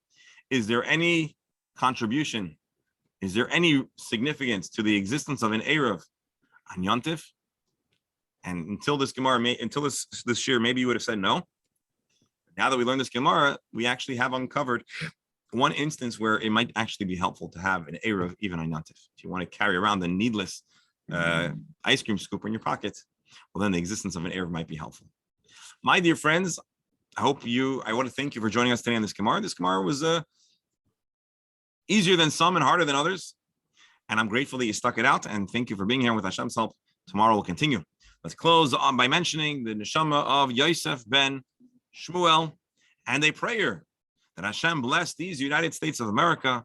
is there any contribution? Is there any significance to the existence of an Erev on Yontif? And until this Gemara, until this year, maybe you would have said no. Now that we learned this Gemara, we actually have uncovered one instance where it might actually be helpful to have an Erev even on Yontif. If you want to carry around the needless ice cream scooper in your pocket, well, then the existence of an Erev might be helpful. My dear friends, I want to thank you for joining us today on this Gemara. This Gemara was easier than some and harder than others. And I'm grateful that you stuck it out. And thank you for being here. With Hashem's help, tomorrow we'll continue. Let's close on by mentioning the neshama of Yosef ben Shmuel and a prayer that Hashem bless these United States of America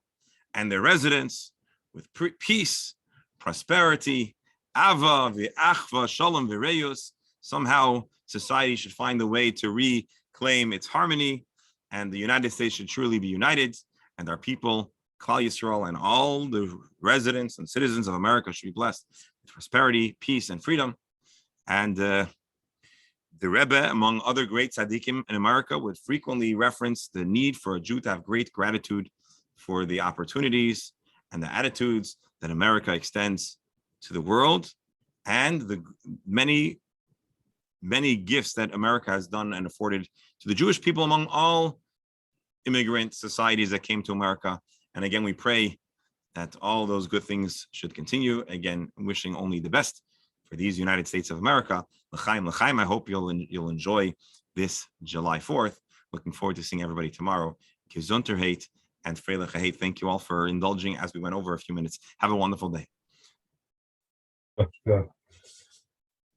and their residents with peace, prosperity, ava, v'achva, shalom, v'reyus. Somehow society should find a way to reclaim its harmony, and the United States should truly be united, and our people, Klal Yisrael, and all the residents and citizens of America should be blessed with prosperity, peace, and freedom. And the Rebbe, among other great tzaddikim in America, would frequently reference the need for a Jew to have great gratitude for the opportunities and the attitudes that America extends to the world, and the many, many gifts that America has done and afforded to the Jewish people among all immigrant societies that came to America. And again, we pray that all those good things should continue. Again, wishing only the best for these United States of America. L'chaim, l'chaim. I hope you'll enjoy this July 4th. Looking forward to seeing everybody tomorrow. Gesundheit and Freilich. Thank you all for indulging as we went over a few minutes. Have a wonderful day. Good.